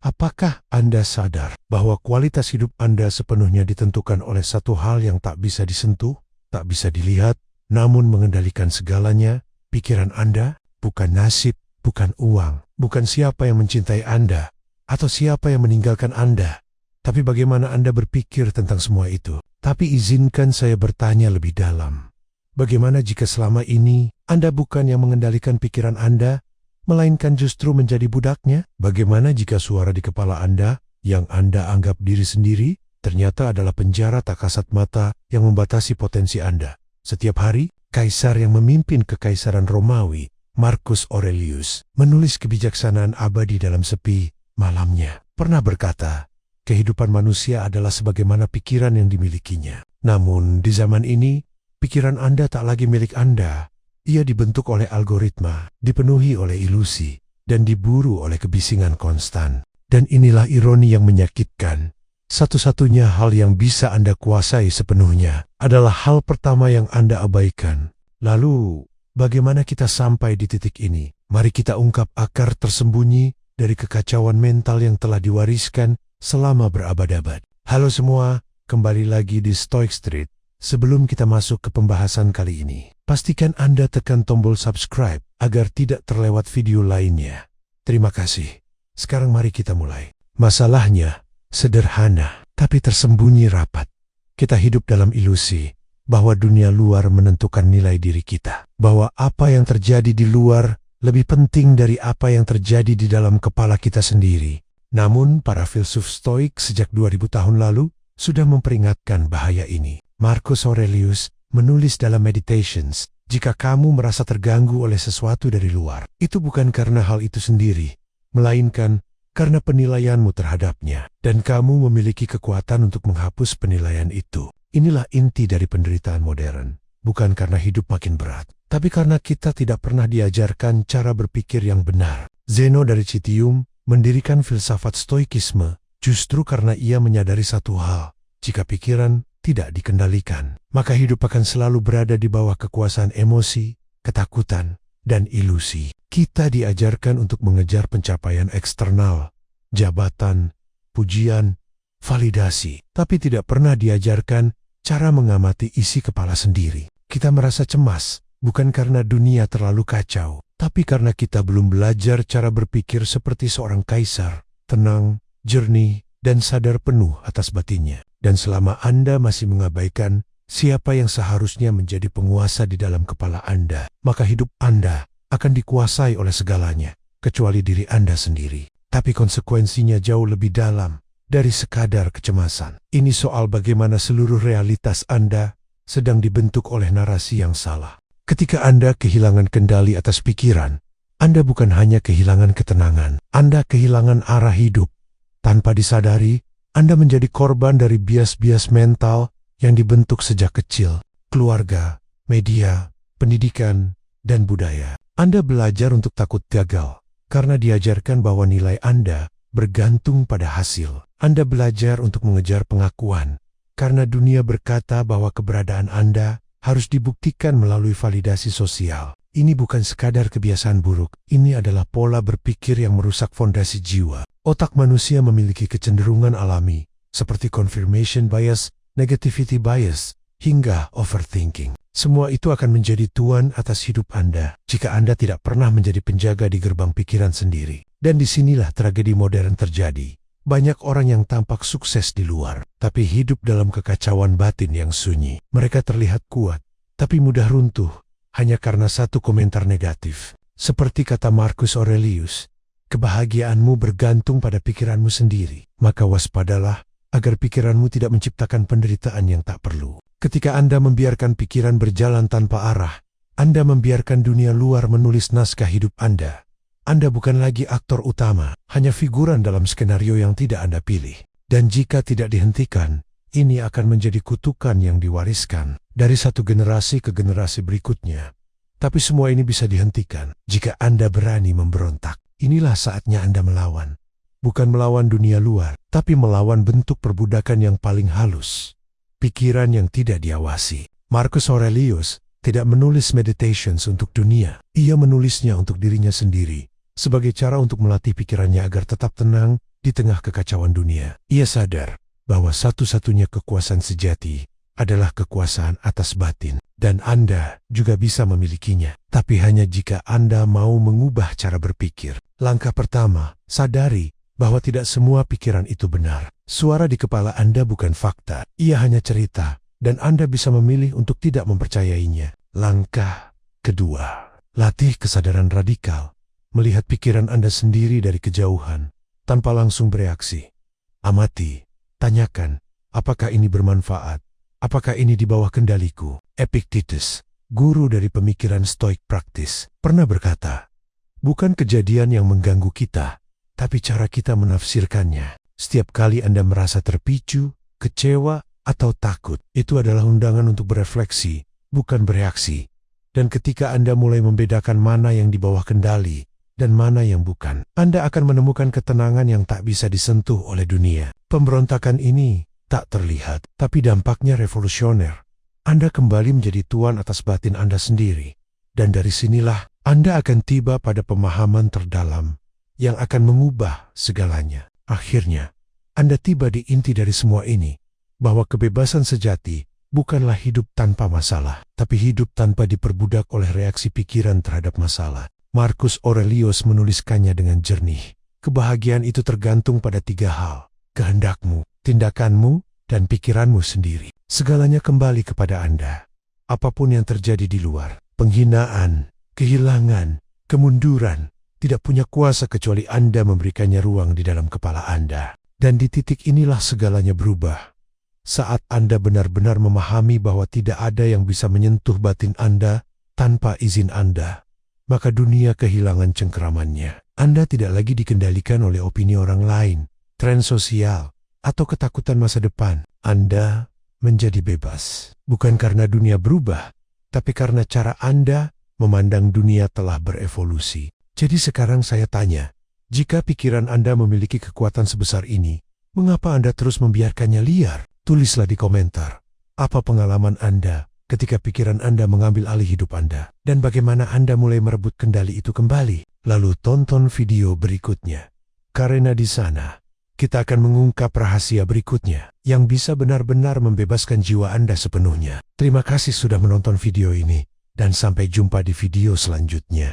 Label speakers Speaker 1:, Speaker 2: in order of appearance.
Speaker 1: Apakah Anda sadar bahwa kualitas hidup Anda sepenuhnya ditentukan oleh satu hal yang tak bisa disentuh, tak bisa dilihat, namun mengendalikan segalanya? Pikiran Anda, bukan nasib, bukan uang, bukan siapa yang mencintai Anda, atau siapa yang meninggalkan Anda. Tapi bagaimana Anda berpikir tentang semua itu? Tapi izinkan saya bertanya lebih dalam. Bagaimana jika selama ini Anda bukan yang mengendalikan pikiran Anda, melainkan justru menjadi budaknya? Bagaimana jika suara di kepala Anda, yang Anda anggap diri sendiri, ternyata adalah penjara tak kasat mata yang membatasi potensi Anda? Setiap hari, kaisar yang memimpin kekaisaran Romawi, Marcus Aurelius, menulis kebijaksanaan abadi dalam sepi malamnya, pernah berkata, kehidupan manusia adalah sebagaimana pikiran yang dimilikinya. Namun, di zaman ini, pikiran Anda tak lagi milik Anda. Ia dibentuk oleh algoritma, dipenuhi oleh ilusi, dan diburu oleh kebisingan konstan. Dan inilah ironi yang menyakitkan. Satu-satunya hal yang bisa Anda kuasai sepenuhnya adalah hal pertama yang Anda abaikan. Lalu, bagaimana kita sampai di titik ini? Mari kita ungkap akar tersembunyi dari kekacauan mental yang telah diwariskan selama berabad-abad. Halo semua, kembali lagi di Stoic Street. Sebelum kita masuk ke pembahasan kali ini, pastikan Anda tekan tombol subscribe agar tidak terlewat video lainnya. Terima kasih. Sekarang mari kita mulai. Masalahnya sederhana, tapi tersembunyi rapat. Kita hidup dalam ilusi bahwa dunia luar menentukan nilai diri kita, bahwa apa yang terjadi di luar lebih penting dari apa yang terjadi di dalam kepala kita sendiri. Namun, para filsuf Stoik sejak 2000 tahun lalu sudah memperingatkan bahaya ini. Marcus Aurelius menulis dalam Meditations, jika kamu merasa terganggu oleh sesuatu dari luar, itu bukan karena hal itu sendiri, melainkan karena penilaianmu terhadapnya, dan kamu memiliki kekuatan untuk menghapus penilaian itu. Inilah inti dari penderitaan modern, bukan karena hidup makin berat, tapi karena kita tidak pernah diajarkan cara berpikir yang benar. Zeno dari Citium mendirikan filsafat stoikisme justru karena ia menyadari satu hal, jika pikiran tidak dikendalikan, maka hidup akan selalu berada di bawah kekuasaan emosi, ketakutan, dan ilusi. Kita diajarkan untuk mengejar pencapaian eksternal, jabatan, pujian, validasi, tapi tidak pernah diajarkan cara mengamati isi kepala sendiri. Kita merasa cemas, bukan karena dunia terlalu kacau, tapi karena kita belum belajar cara berpikir seperti seorang kaisar, tenang, jernih, dan sadar penuh atas batinnya. Dan selama Anda masih mengabaikan siapa yang seharusnya menjadi penguasa di dalam kepala Anda, maka hidup Anda akan dikuasai oleh segalanya, kecuali diri Anda sendiri. Tapi konsekuensinya jauh lebih dalam dari sekadar kecemasan. Ini soal bagaimana seluruh realitas Anda sedang dibentuk oleh narasi yang salah. Ketika Anda kehilangan kendali atas pikiran, Anda bukan hanya kehilangan ketenangan, Anda kehilangan arah hidup. Tanpa disadari, Anda menjadi korban dari bias-bias mental yang dibentuk sejak kecil, keluarga, media, pendidikan, dan budaya. Anda belajar untuk takut gagal, karena diajarkan bahwa nilai Anda bergantung pada hasil. Anda belajar untuk mengejar pengakuan, karena dunia berkata bahwa keberadaan Anda harus dibuktikan melalui validasi sosial. Ini bukan sekadar kebiasaan buruk, ini adalah pola berpikir yang merusak fondasi jiwa. Otak manusia memiliki kecenderungan alami, seperti confirmation bias, negativity bias, hingga overthinking. Semua itu akan menjadi tuan atas hidup Anda jika Anda tidak pernah menjadi penjaga di gerbang pikiran sendiri. Dan disinilah tragedi modern terjadi. Banyak orang yang tampak sukses di luar, tapi hidup dalam kekacauan batin yang sunyi. Mereka terlihat kuat, tapi mudah runtuh hanya karena satu komentar negatif. Seperti kata Marcus Aurelius, kebahagiaanmu bergantung pada pikiranmu sendiri. Maka waspadalah agar pikiranmu tidak menciptakan penderitaan yang tak perlu. Ketika Anda membiarkan pikiran berjalan tanpa arah, Anda membiarkan dunia luar menulis naskah hidup Anda. Anda bukan lagi aktor utama, hanya figuran dalam skenario yang tidak Anda pilih. Dan jika tidak dihentikan, ini akan menjadi kutukan yang diwariskan dari satu generasi ke generasi berikutnya. Tapi semua ini bisa dihentikan jika Anda berani memberontak. Inilah saatnya Anda melawan. Bukan melawan dunia luar, tapi melawan bentuk perbudakan yang paling halus. Pikiran yang tidak diawasi. Marcus Aurelius tidak menulis Meditations untuk dunia. Ia menulisnya untuk dirinya sendiri, sebagai cara untuk melatih pikirannya agar tetap tenang di tengah kekacauan dunia. Ia sadar bahwa satu-satunya kekuasaan sejati adalah kekuasaan atas batin, dan Anda juga bisa memilikinya. Tapi hanya jika Anda mau mengubah cara berpikir. Langkah pertama, sadari bahwa tidak semua pikiran itu benar. Suara di kepala Anda bukan fakta, ia hanya cerita, dan Anda bisa memilih untuk tidak mempercayainya. Langkah kedua, latih kesadaran radikal. Melihat pikiran Anda sendiri dari kejauhan, tanpa langsung bereaksi. Amati, tanyakan, apakah ini bermanfaat? Apakah ini di bawah kendaliku? Epictetus, guru dari pemikiran stoik praktis, pernah berkata, bukan kejadian yang mengganggu kita, tapi cara kita menafsirkannya. Setiap kali Anda merasa terpicu, kecewa, atau takut, itu adalah undangan untuk berefleksi, bukan bereaksi. Dan ketika Anda mulai membedakan mana yang di bawah kendali dan mana yang bukan, Anda akan menemukan ketenangan yang tak bisa disentuh oleh dunia. Pemberontakan ini tak terlihat, tapi dampaknya revolusioner. Anda kembali menjadi tuan atas batin Anda sendiri. Dan dari sinilah Anda akan tiba pada pemahaman terdalam yang akan mengubah segalanya. Akhirnya, Anda tiba di inti dari semua ini, bahwa kebebasan sejati bukanlah hidup tanpa masalah, tapi hidup tanpa diperbudak oleh reaksi pikiran terhadap masalah. Marcus Aurelius menuliskannya dengan jernih. Kebahagiaan itu tergantung pada 3 hal: kehendakmu, tindakanmu, dan pikiranmu sendiri. Segalanya kembali kepada Anda. Apapun yang terjadi di luar, penghinaan, kehilangan, kemunduran, tidak punya kuasa kecuali Anda memberikannya ruang di dalam kepala Anda. Dan di titik inilah segalanya berubah. Saat Anda benar-benar memahami bahwa tidak ada yang bisa menyentuh batin Anda tanpa izin Anda, maka dunia kehilangan cengkeramannya. Anda tidak lagi dikendalikan oleh opini orang lain, tren sosial, atau ketakutan masa depan. Anda menjadi bebas, bukan karena dunia berubah, tapi karena cara Anda memandang dunia telah berevolusi. Jadi sekarang saya tanya, jika pikiran Anda memiliki kekuatan sebesar ini, mengapa Anda terus membiarkannya liar? Tulislah di komentar, apa pengalaman Anda ketika pikiran Anda mengambil alih hidup Anda, dan bagaimana Anda mulai merebut kendali itu kembali. Lalu tonton video berikutnya, karena di sana kita akan mengungkap rahasia berikutnya yang bisa benar-benar membebaskan jiwa Anda sepenuhnya. Terima kasih sudah menonton video ini, dan sampai jumpa di video selanjutnya.